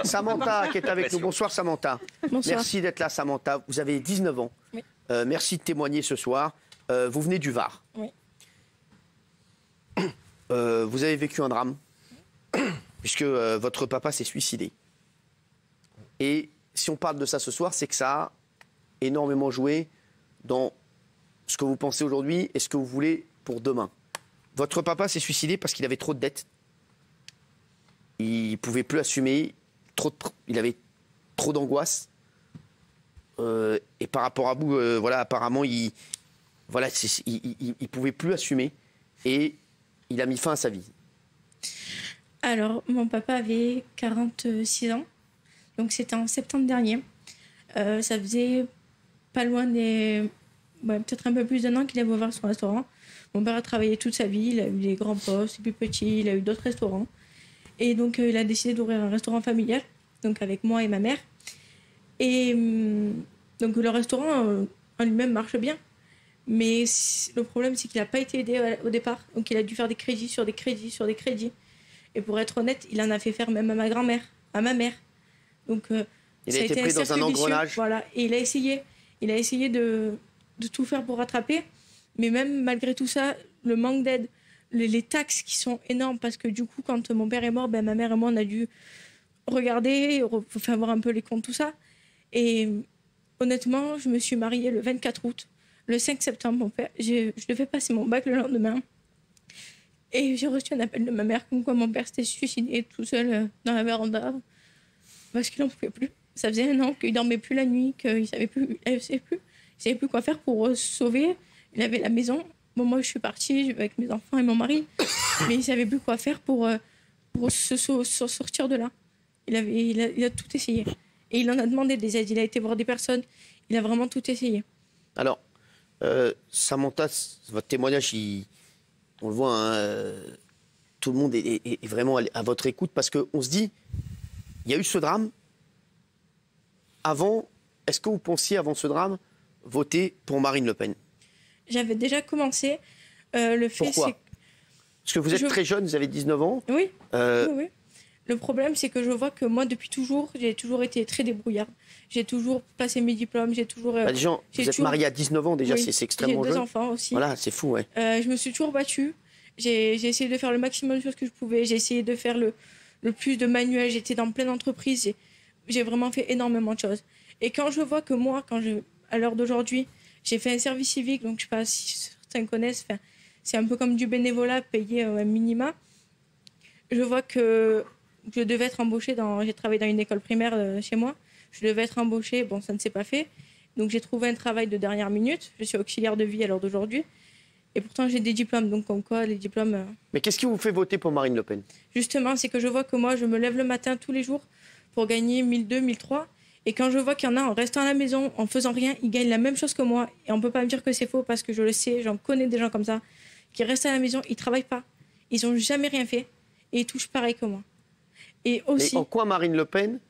Samantha qui est avec nous. Bonsoir Samantha. Bonsoir. Merci d'être là Samantha. Vous avez 19 ans. Oui. Merci de témoigner ce soir. Vous venez du Var. Oui. Vous avez vécu un drame puisque votre papa s'est suicidé. Et si on parle de ça ce soir, c'est que ça a énormément joué dans ce que vous pensez aujourd'hui et ce que vous voulez pour demain. Votre papa s'est suicidé parce qu'il avait trop de dettes. Il ne pouvait plus assumer, il avait trop d'angoisse. Et par rapport à vous, voilà, apparemment, il pouvait plus assumer. Et il a mis fin à sa vie. Alors, mon papa avait 46 ans. Donc, c'était en septembre dernier. Ça faisait pas loin des... Ouais, peut-être un peu plus d'un an qu'il avait ouvert son restaurant. Mon père a travaillé toute sa vie. Il a eu des grands postes, des plus petits. Il a eu d'autres restaurants. Et donc, il a décidé d'ouvrir un restaurant familial. Donc, avec moi et ma mère. Et donc, le restaurant en lui-même marche bien. Mais le problème, c'est qu'il n'a pas été aidé au départ. Donc, il a dû faire des crédits sur des crédits sur des crédits. Et pour être honnête, il en a fait faire même à ma grand-mère, à ma mère. Donc, il a été pris dans un engrenage. Voilà. Et il a essayé de tout faire pour rattraper. Mais même malgré tout ça, le manque d'aide, les taxes qui sont énormes. Parce que du coup, quand mon père est mort, ben, ma mère et moi, on a dû regarder, faire voir un peu les comptes, tout ça. Et honnêtement, je me suis mariée le 24 août. Le 5 septembre, je devais passer mon bac le lendemain. Et j'ai reçu un appel de ma mère comme quoi mon père s'était suicidé tout seul dans la véranda parce qu'il n'en pouvait plus. Ça faisait un an qu'il ne dormait plus la nuit, qu'il ne savait plus quoi faire pour se sauver. Il avait la maison. Bon, moi, je suis partie avec mes enfants et mon mari, mais il ne savait plus quoi faire pour se sortir de là. Il a tout essayé. Et il en a demandé des aides. Il a été voir des personnes. Il a vraiment tout essayé. Alors, Samantha, votre témoignage, on le voit, hein, tout le monde est vraiment à votre écoute parce qu'on se dit, il y a eu ce drame. Est-ce que vous pensiez, avant ce drame, voter pour Marine Le Pen? J'avais déjà commencé. Le fait, Pourquoi? Parce que vous êtes très jeune, vous avez 19 ans. Oui. Oui. Le problème, c'est que je vois que moi, depuis toujours, j'ai toujours été très débrouillarde. J'ai toujours passé mes diplômes, j'ai toujours... vous êtes mariée à 19 ans déjà, oui, c'est extrêmement jeune. J'ai 2 enfants aussi. Voilà, c'est fou, ouais. Je me suis toujours battue. J'ai essayé de faire le maximum de choses que je pouvais. J'ai essayé de faire le plus de manuels. J'étais dans plein d'entreprises. J'ai vraiment fait énormément de choses. Et quand je vois que moi, à l'heure d'aujourd'hui, j'ai fait un service civique, donc je ne sais pas si certains connaissent, c'est un peu comme du bénévolat payé un minima. Je vois que je devais être embauchée j'ai travaillé dans une école primaire chez moi. Je devais être embauchée, bon, ça ne s'est pas fait. Donc j'ai trouvé un travail de dernière minute. Je suis auxiliaire de vie à l'heure d'aujourd'hui. Et pourtant, j'ai des diplômes. Donc comme quoi, les diplômes... Mais qu'est-ce qui vous fait voter pour Marine Le Pen? Justement, c'est que je vois que moi, je me lève le matin tous les jours pour gagner 1200, 1300. Et quand je vois qu'il y en a en restant à la maison, en faisant rien, ils gagnent la même chose que moi. Et on ne peut pas me dire que c'est faux parce que je le sais, j'en connais des gens comme ça, qui restent à la maison, ils ne travaillent pas. Ils n'ont jamais rien fait. Et ils touchent pareil que moi. Et aussi... Mais en quoi Marine Le Pen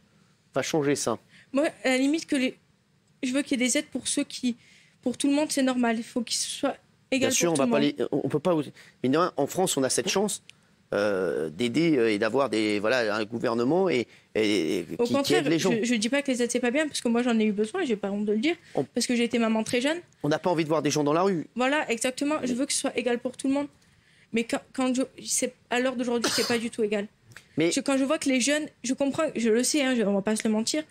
va changer ça? Moi, à la limite, je veux qu'il y ait des aides pour ceux qui... Pour tout le monde, c'est normal. Il faut qu'ils soient égaux pour tout le monde. On peut pas... Mais non, en France, on a cette chance d'aider et d'avoir un gouvernement qui aide les gens. Je ne dis pas que les aides, c'est pas bien, parce que moi, j'en ai eu besoin, et j'ai pas honte de le dire, parce que j'ai été maman très jeune. On n'a pas envie de voir des gens dans la rue. Voilà, exactement. Je veux que ce soit égal pour tout le monde. Mais à l'heure d'aujourd'hui, c'est pas du tout égal. Mais quand je vois que les jeunes, je comprends, je le sais, hein, on va pas se le mentir,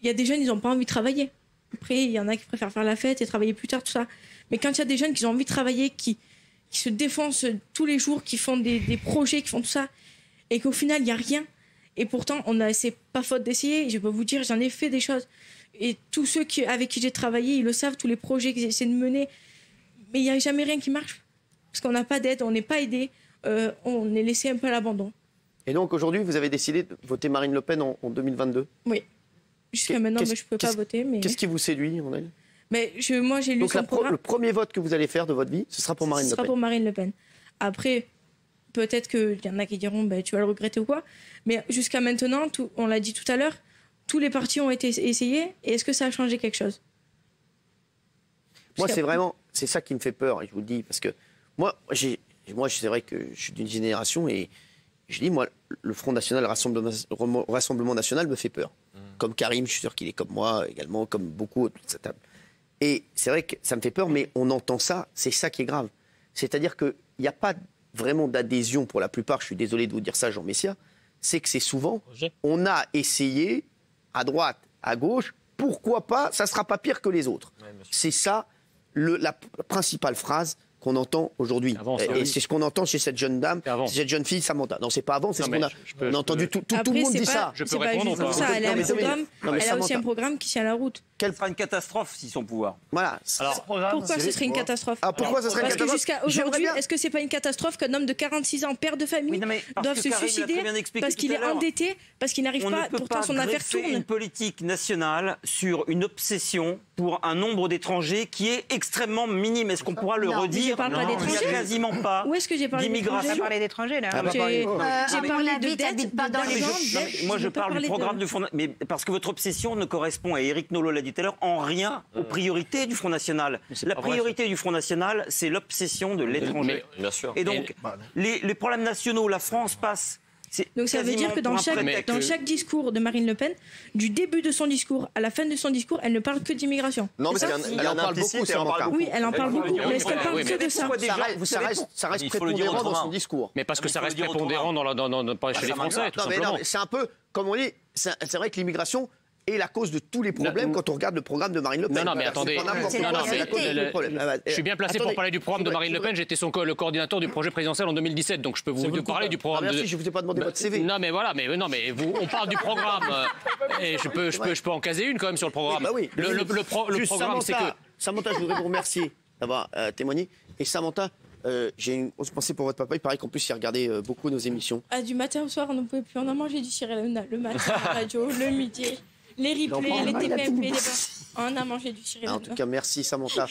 il y a des jeunes, ils n'ont pas envie de travailler. Après, il y en a qui préfèrent faire la fête et travailler plus tard, tout ça. Mais quand il y a des jeunes qui ont envie de travailler, qui se défoncent tous les jours, qui font des projets, qui font tout ça, et qu'au final, il n'y a rien. Et pourtant, c'est pas faute d'essayer. Je peux vous dire, j'en ai fait des choses. Et tous ceux avec qui j'ai travaillé, ils le savent, tous les projets qu'ils essaient de mener. Mais il n'y a jamais rien qui marche. Parce qu'on n'a pas d'aide, on n'est pas aidé, on est laissé un peu à l'abandon. Et donc aujourd'hui, vous avez décidé de voter Marine Le Pen en 2022 ? Oui. Jusqu'à maintenant, je ne peux pas voter. Mais... Qu'est-ce qui vous séduit en elle ? Mais moi, j'ai lu donc son programme. Le premier vote que vous allez faire de votre vie, ce sera pour Marine Le Pen. Ce sera pour Marine Le Pen. Après, peut-être qu'il y en a qui diront tu vas le regretter ou quoi. Mais jusqu'à maintenant, on l'a dit tout à l'heure, tous les partis ont été essayés. Et est-ce que ça a changé quelque chose ? Moi, c'est ça qui me fait peur, je vous le dis. Parce que moi, c'est vrai que je suis d'une génération et Je dis, moi, le Front National, le Rassemblement National me fait peur. Comme Karim, je suis sûr qu'il est comme moi également, comme beaucoup autour de cette table. Et c'est vrai que ça me fait peur, mais on entend ça, c'est ça qui est grave. C'est-à-dire qu'il n'y a pas vraiment d'adhésion pour la plupart, je suis désolé de vous dire ça, Jean Messia, c'est que c'est souvent, on a essayé, à droite, à gauche, pourquoi pas, ça ne sera pas pire que les autres. Ouais, c'est ça la principale phrase qu'on entend aujourd'hui. Et c'est ce qu'on entend chez cette jeune dame, cette jeune fille, Samantha. Non, c'est pas avant, c'est ce qu'on a, on a entendu. Tout le monde dit ça. Je peux répondre ou pas ? Elle a aussi un programme qui tient la route. Quelle sera une catastrophe si son pouvoir ? Voilà. Alors, pourquoi ce serait une catastrophe ? Pourquoi ce serait une catastrophe ? Parce que jusqu'à aujourd'hui, est-ce que c'est pas une catastrophe qu'un homme de 46 ans, père de famille, doive se suicider parce qu'il est endetté, parce qu'il n'arrive pas, pourtant son affaire tourne ? Une politique nationale sur une obsession pour un nombre d'étrangers qui est extrêmement minime. Est-ce qu'on pourra le redire ? Il n'y a quasiment pas d'immigration. J'ai parlé d'étrangers, là. J'ai parlé de dette, pas dans les gens. Moi, je parle du programme du Front National. Mais parce que votre obsession ne correspond, et Éric Nolot l'a dit tout à l'heure, en rien aux priorités du Front National. La priorité du Front National, c'est l'obsession de l'étranger. Et donc, les problèmes nationaux, la France passe... Donc ça veut dire que dans chaque discours de Marine Le Pen, du début de son discours à la fin de son discours, elle ne parle que d'immigration. Non, mais elle en parle beaucoup, Samantha. Oui, elle en parle beaucoup, mais est-ce qu'elle parle que de ça ? Ça reste prépondérant dans son discours. Mais parce que ça reste prépondérant chez les Français, tout simplement. Non, c'est un peu, comme on dit, c'est vrai que l'immigration est la cause de tous les problèmes quand on regarde le programme de Marine LePen. Non, mais attendez. Je suis bien placé pour parler du programme de Marine Le Pen. J'étais le coordinateur du projet présidentiel en 2017, donc je peux vous parler du programme. Merci, je ne vous ai pas demandé votre CV. Non, mais voilà, on parle du programme et je peux en caser une quand même sur le programme. Bah oui. Le programme, c'est que Samantha, je voudrais vous remercier d'avoir témoigné. Et Samantha, j'ai une grosse pensée pour votre papa. Il paraît qu'en plus, il regardait beaucoup nos émissions. Du matin au soir, on ne pouvait plus. On a mangé du Cyril Hanouna le matin, la radio, le midi. Les replays, les TPMP, on a mangé du Cyril Hanouna. En tout cas, merci Samantha.